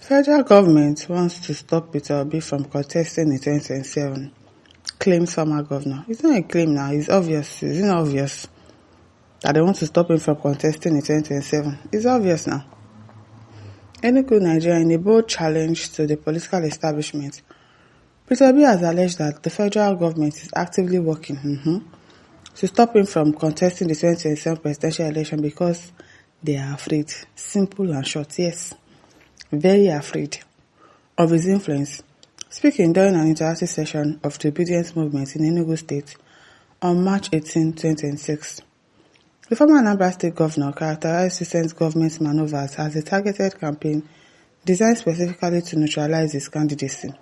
Federal government wants to stop Peter Obi from contesting in 2027, claims former governor. It's not a claim now, it's obvious. Is it not obvious that they want to stop him from contesting in 2027? It's obvious now. Enugu, Nigeria, in a bold challenge to the political establishment, Peter Obi has alleged that the federal government is actively working to stop him from contesting the 2027 presidential election because they are afraid. Simple and short, yes. Very afraid of his influence. Speaking during an interactive session of the obedience movement in Enugu State on March 18, 2026, the former Anambra State governor characterized recent government maneuvers as a targeted campaign designed specifically to neutralize his candidacy.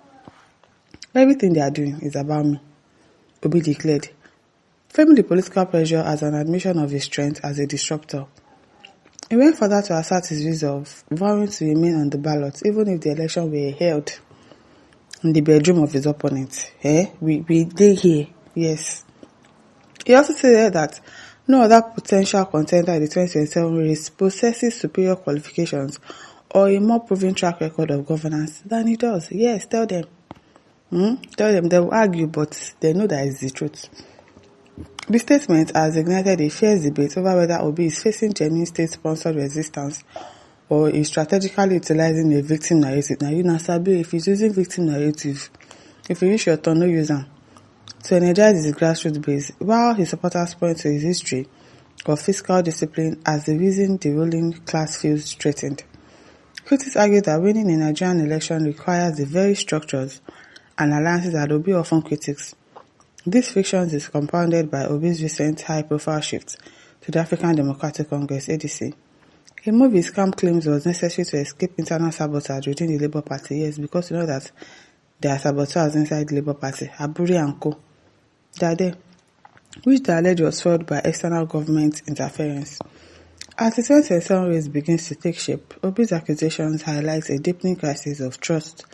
Everything they are doing is about me, Obi declared, framing the political pressure as an admission of his strength as a disruptor. He went further to assert his resolve, vowing to remain on the ballot even if the election were held in the bedroom of his opponent. We did here, yes. He also said that no other potential contender in the 2027 race possesses superior qualifications or a more proven track record of governance than he does. Yes, tell them. Tell them. They will argue, but they know that it's the truth. The statement has ignited a fierce debate over whether Obi is facing genuine state-sponsored resistance or is strategically utilizing a victim narrative. Now, you know, Sabi, if he's using victim narrative, if you reach your turn, no use them, to energize his grassroots base, while his supporters point to his history of fiscal discipline as the reason the ruling class feels threatened. Critics argue that winning a Nigerian election requires the very structures and alliances that Obi often critiques. This fiction is compounded by Obi's recent high-profile shift to the African Democratic Congress, ADC. A move his camp claims was necessary to escape internal sabotage within the Labour Party, yes, because you know that there are saboteurs inside the Labour Party, Aburi and Co. They are there, which the allege was fueled by external government interference. As the 2027 race begins to take shape, Obi's accusations highlight a deepening crisis of trust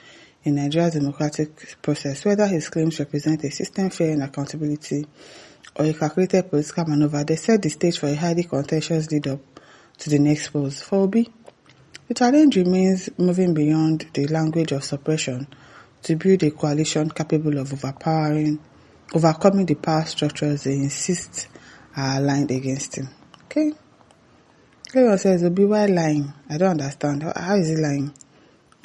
in Nigeria's democratic process, whether his claims represent a system fearing accountability or a calculated political maneuver. They set the stage for a highly contentious lead-up to the next polls. For Obi, the challenge remains moving beyond the language of suppression to build a coalition capable of overcoming the power structures they insist are aligned against him. Okay? Everyone says, Obi, why lying? I don't understand. How is he lying?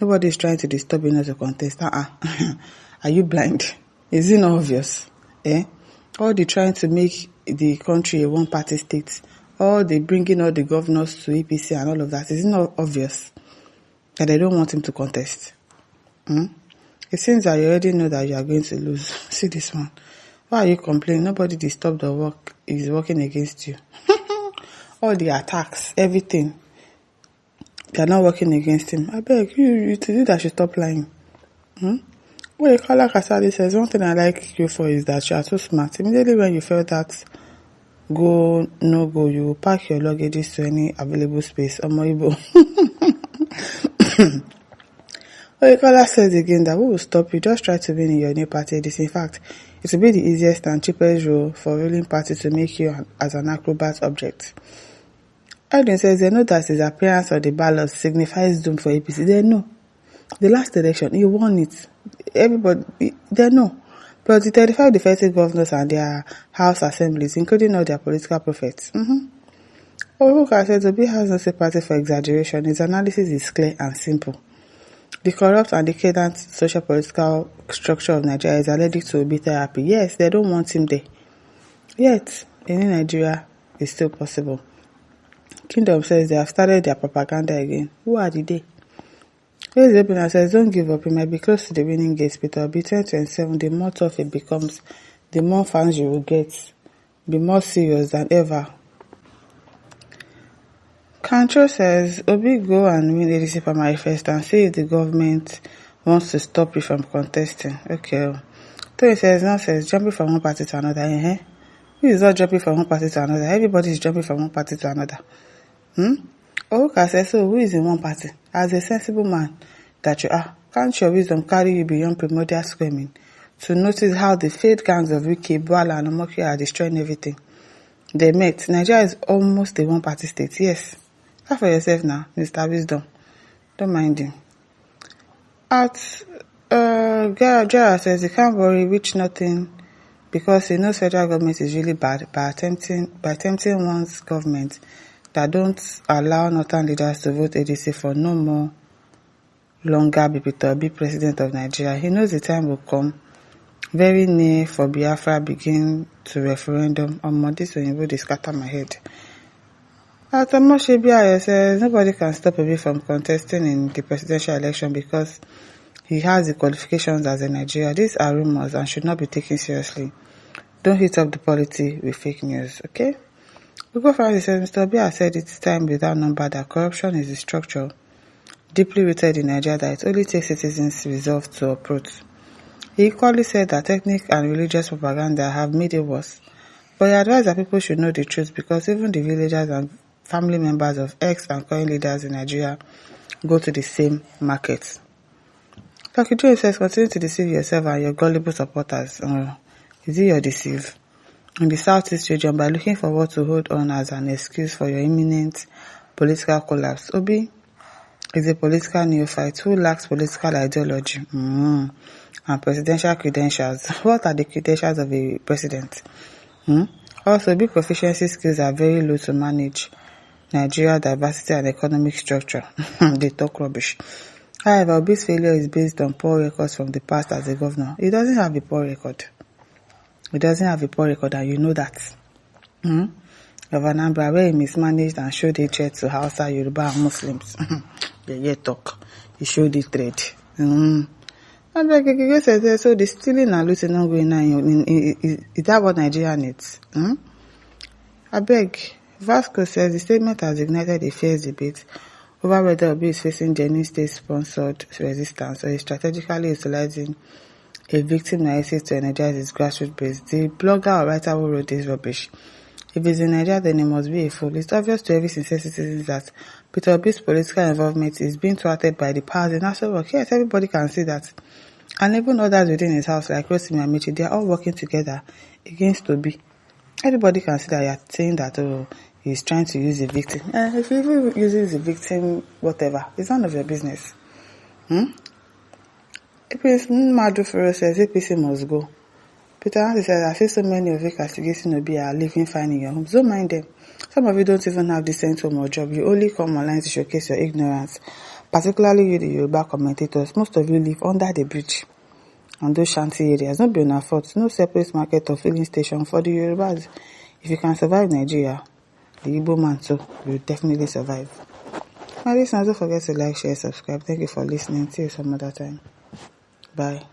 Nobody is trying to disturb him as a contest. Are you blind? Is it not obvious? Or they trying to make the country a one-party state, or they bringing all the governors to APC and all of that. Is it not obvious that they don't want him to contest? It seems that you already know that you are going to lose. See this one. Why are you complaining? Nobody disturbed the work is working against you. All the attacks, everything. They are not working against him. I beg you to do that, should stop lying. Well, Kala Kasali says, one thing I like you for is that you are so smart. Immediately when you felt that go, no go, you pack your luggages to any available space. Omoibo. Kala says again that we will stop you. Just try to win in your new party. This, in fact, it will be the easiest and cheapest role for ruling party to make you as an acrobat object. Edwin says they know that his appearance on the ballot signifies doom for APC. They know. The last election, he won it. Everybody, they know. But the 35 defective governors and their house assemblies, including all their political prophets. Oruka says Obi has no sympathy for exaggeration. His analysis is clear and simple. The corrupt and decadent social-political structure of Nigeria is allergic to Obi therapy. Yes, they don't want him there. Yet, in Nigeria, it's still possible. Kingdom says they have started their propaganda again. Who are they? Zebina says, don't give up. It might be close to the winning gates, Peter. Be 2027, the more tough it becomes, the more fans you will get. Be more serious than ever. Control says, Obi, go and win ADC primary first and see if the government wants to stop you from contesting. Okay. Tony says, nonsense, jumping from one party to another. Who is not jumping from one party to another? Everybody is jumping from one party to another. Oruka says, so who is in one party? As a sensible man that you are, can't your wisdom carry you beyond primordial screaming to notice how the failed gangs of Wiki, Bwala and Omoki are destroying everything? They met. Nigeria is almost a one-party state. Yes. That for yourself now, Mr. Wisdom. Don't mind him. At Gerald says he can't worry, which nothing, because he knows federal government is really bad by attempting one's government that don't allow northern leaders to vote ADC for no more longer be president of Nigeria. He knows the time will come very near for Biafra begin to referendum. This Oyinbo dey scatter my head. At Amoshebiayo says nobody can stop Obi from contesting in the presidential election because he has the qualifications as a Nigerian. These are rumors and should not be taken seriously. Don't hit up the polity with fake news, okay? Ugo Francis says Mr. Obi has said it's time without number that corruption is a structure deeply rooted in Nigeria that it only takes citizens' resolve to uproot. He equally said that ethnic and religious propaganda have made it worse. But he advised that people should know the truth because even the villagers and family members of ex and current leaders in Nigeria go to the same markets. Dr. Joe says, continue to deceive yourself and your gullible supporters. Is it your deceive? In the Southeast region by looking for what to hold on as an excuse for your imminent political collapse. Obi is a political neophyte who lacks political ideology and presidential credentials. What are the credentials of a president? Also, big proficiency skills are very low to manage Nigeria diversity and economic structure. They talk rubbish. However, Obi's failure is based on poor records from the past as a governor. He doesn't have a poor record. He doesn't have a poor record, and you know that. Of Anambra, where he mismanaged and showed hatred to Hausa, Yoruba, and Muslims. They talk. He showed it trade. So the stealing and looting ongoing now, is that what Nigeria needs? I beg. Vasco says the statement has ignited a fierce debate over whether Obi is facing genuine state-sponsored resistance or is strategically utilizing a victim narrative to energize his grassroots base. The blogger or writer who wrote this rubbish, if he's in Nigeria, then he must be a fool. It's obvious to every sincere citizen that Peter Obi's political involvement is being thwarted by the powers in national work. Yes, everybody can see that. And even others within his house, like Rotimi and Amici, they are all working together against Obi. Everybody can see that you're saying that, he's trying to use the victim. If he even uses the victim, whatever, it's none of your business. APC Madufero says APC must go. Peter Hansen says, I feel so many of you castigating Obi are living fine in your homes. Don't mind them. Some of you don't even have decent home or job. You only come online to showcase your ignorance. Particularly you, the Yoruba commentators. Most of you live under the bridge and those shanty areas. Not be on fault. No separate market or filling station for the Yorubas. If you can survive Nigeria, the Igbo man too will definitely survive. My listeners, don't forget to like, share, subscribe. Thank you for listening. See you some other time. Bye.